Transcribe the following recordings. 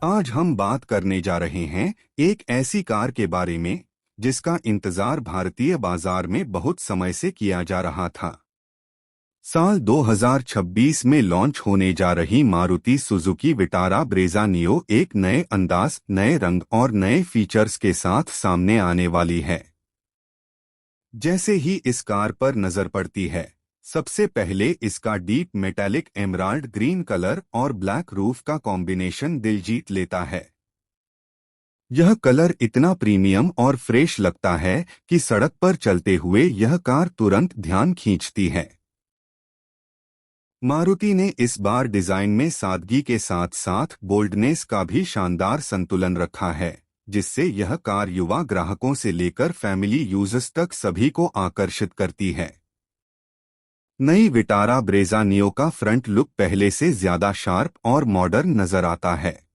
आज हम बात करने जा रहे हैं एक ऐसी कार के बारे में जिसका इंतजार भारतीय बाजार में बहुत समय से किया जा रहा था। साल 2026 में लॉन्च होने जा रही Maruti Suzuki Vitara Brezza neo एक नए अंदाज, नए रंग और नए फीचर्स के साथ सामने आने वाली है। जैसे ही इस कार पर नजर पड़ती है, सबसे पहले इसका deep metallic emerald green colour और ब्लैक रूफ का कॉम्बिनेशन दिल जीत लेता है। यह कलर इतना प्रीमियम और फ्रेश लगता है कि सड़क पर चलते हुए यह कार तुरंत ध्यान खींचती है। मारुति ने इस बार डिजाइन में सादगी के साथ साथ बोल्डनेस का भी शानदार संतुलन रखा है, जिससे यह कार युवा ग्राहकों से लेकर फैमिली यूजर्स तक सभी को आकर्षित करती है। नई विटारा ब्रेजा नियो का फ्रंट लुक पहले से ज्यादा शार्प और मॉडर्न नजर आता है।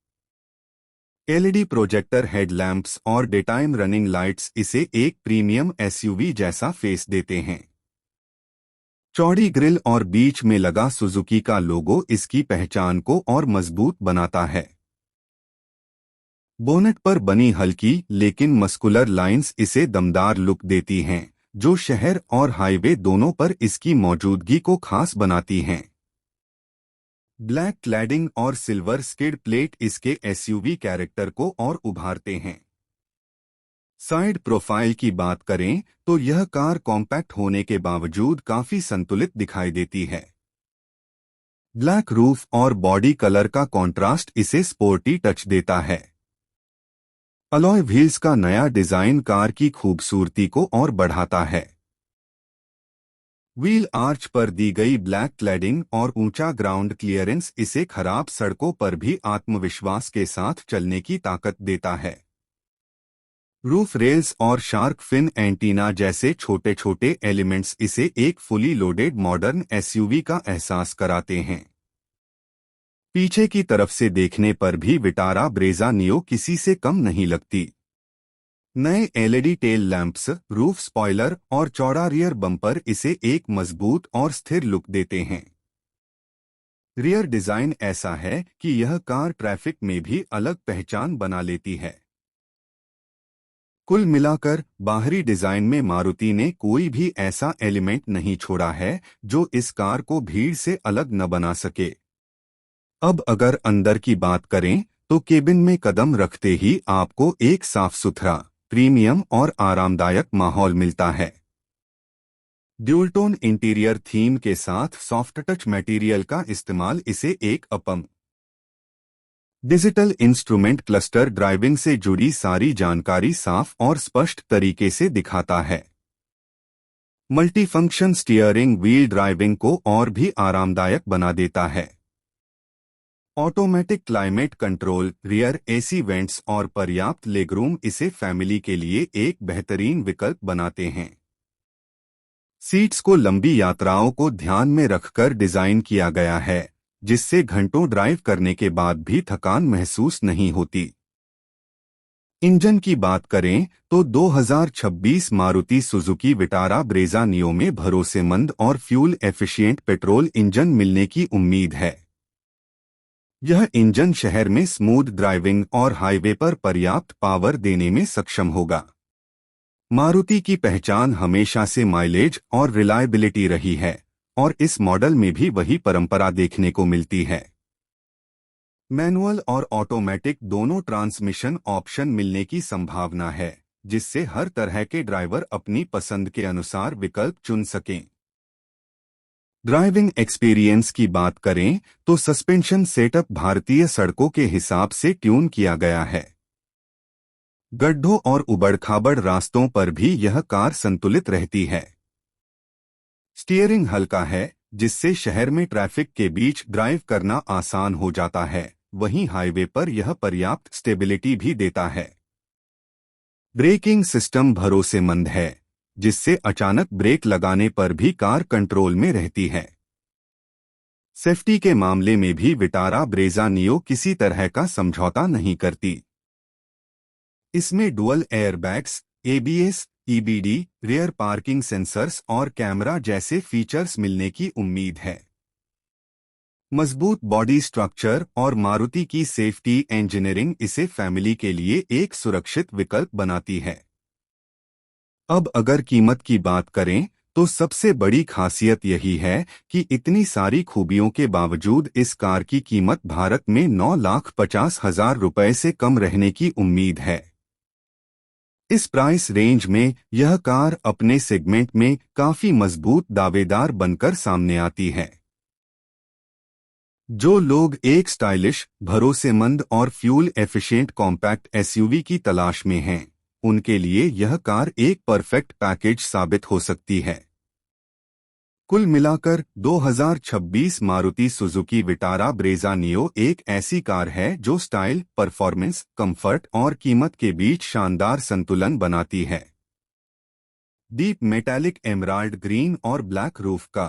एलईडी प्रोजेक्टर हेडलैम्प्स और डेटाइम रनिंग लाइट्स इसे एक प्रीमियम एसयूवी जैसा फेस देते हैं। चौड़ी ग्रिल और बीच में लगा सुजुकी का लोगो इसकी पहचान को और मजबूत बनाता है। बोनेट पर बनी हल्की लेकिन मस्कुलर लाइंस इसे दमदार लुक देती हैं, जो शहर और हाईवे दोनों पर इसकी मौजूदगी को खास बनाती हैं। ब्लैक क्लैडिंग और सिल्वर स्किड प्लेट इसके एसयूवी कैरेक्टर को और उभारते हैं। साइड प्रोफाइल की बात करें तो यह कार कॉम्पैक्ट होने के बावजूद काफी संतुलित दिखाई देती है। ब्लैक रूफ और बॉडी कलर का कॉन्ट्रास्ट इसे स्पोर्टी टच देता है। अलॉय व्हील्स का नया डिजाइन कार की खूबसूरती को और बढ़ाता है। व्हील आर्च पर दी गई ब्लैक क्लैडिंग और ऊंचा ग्राउंड क्लियरेंस इसे खराब सड़कों पर भी आत्मविश्वास के साथ चलने की ताकत देता है। रूफ रेल्स और शार्क फिन एंटीना जैसे छोटे छोटे एलिमेंट्स इसे एक फुली लोडेड मॉडर्न एसयूवी का एहसास कराते हैं। पीछे की तरफ से देखने पर भी विटारा ब्रेजा नियो किसी से कम नहीं लगती। नए LED tail lamps, roof spoiler और चौड़ा रियर बम्पर इसे एक मजबूत और स्थिर लुक देते हैं। रियर डिजाइन ऐसा है कि यह कार ट्रैफिक में भी अलग पहचान बना लेती है। कुल मिलाकर बाहरी डिजाइन में मारुति ने कोई भी ऐसा एलिमेंट नहीं छोड़ा है जो इस कार को भीड़ से अलग न बना सके। अब अगर अंदर की बात करें तो केबिन में कदम रखते ही आपको एक साफ सुथरा, प्रीमियम और आरामदायक माहौल मिलता है। ड्यूल टोन इंटीरियर थीम के साथ सॉफ्ट टच मटेरियल का इस्तेमाल इसे एक appam digital instrument cluster driving से जुड़ी सारी जानकारी साफ और स्पष्ट तरीके से दिखाता है। मल्टीफंक्शन स्टीयरिंग व्हील ड्राइविंग को और भी आरामदायक बना देता है। Automatic climate control, rear AC vents और पर्याप्त लेगरूम इसे फैमिली के लिए एक बेहतरीन विकल्प बनाते हैं। सीट्स को लंबी यात्राओं को ध्यान में रखकर डिजाइन किया गया है, जिससे घंटों ड्राइव करने के बाद भी थकान महसूस नहीं होती। इंजन की बात करें तो 2026 Maruti Suzuki Vitara Brezza neo में भरोसेमंद और फ्यूल एफिशिएंट पेट्रोल इंजन मिलने की उम्मीद है। यह इंजन शहर में स्मूथ ड्राइविंग और हाईवे पर पर्याप्त पावर देने में सक्षम होगा। मारुति की पहचान हमेशा से माइलेज और रिलायबिलिटी रही है और इस मॉडल में भी वही परंपरा देखने को मिलती है। मैनुअल और ऑटोमेटिक दोनों ट्रांसमिशन ऑप्शन मिलने की संभावना है, जिससे हर तरह के ड्राइवर अपनी पसंद के अनुसार विकल्प चुन सकें। ड्राइविंग एक्सपीरियंस की बात करें तो सस्पेंशन सेटअप भारतीय सड़कों के हिसाब से ट्यून किया गया है। गड्ढों और उबड़-खाबड़ रास्तों पर भी यह कार संतुलित रहती है। स्टीयरिंग हल्का है, जिससे शहर में ट्रैफिक के बीच ड्राइव करना आसान हो जाता है, वहीं हाईवे पर यह पर्याप्त स्टेबिलिटी भी देता है। ब्रेकिंग सिस्टम भरोसेमंद है, जिससे अचानक ब्रेक लगाने पर भी कार कंट्रोल में रहती है। सेफ्टी के मामले में भी विटारा ब्रेजा नियो किसी तरह का समझौता नहीं करती। इसमें dual airbags, ABS, EBD, rear parking sensors और कैमरा जैसे फीचर्स मिलने की उम्मीद है। मजबूत बॉडी स्ट्रक्चर और मारुति की सेफ्टी इंजीनियरिंग इसे फैमिली के लिए एक सुरक्षित विकल्प बनाती है। अब अगर कीमत की बात करें तो सबसे बड़ी खासियत यही है कि इतनी सारी खूबियों के बावजूद इस कार की कीमत भारत में 9,50,000 रुपए से कम रहने की उम्मीद है। इस प्राइस रेंज में यह कार अपने सेगमेंट में काफी मजबूत दावेदार बनकर सामने आती है। जो लोग एक स्टाइलिश, भरोसेमंद और फ्यूल एफिशिएंट कॉम्पैक्ट एसयूवी की तलाश में हैं, उनके लिए यह कार एक परफेक्ट पैकेज साबित हो सकती है। कुल मिलाकर 2026 Maruti Suzuki Vitara Brezza neo एक ऐसी कार है जो स्टाइल, परफॉर्मेंस, कंफर्ट और कीमत के बीच शानदार संतुलन बनाती है। डीप मेटालिक एमराल्ड ग्रीन और ब्लैक रूफ का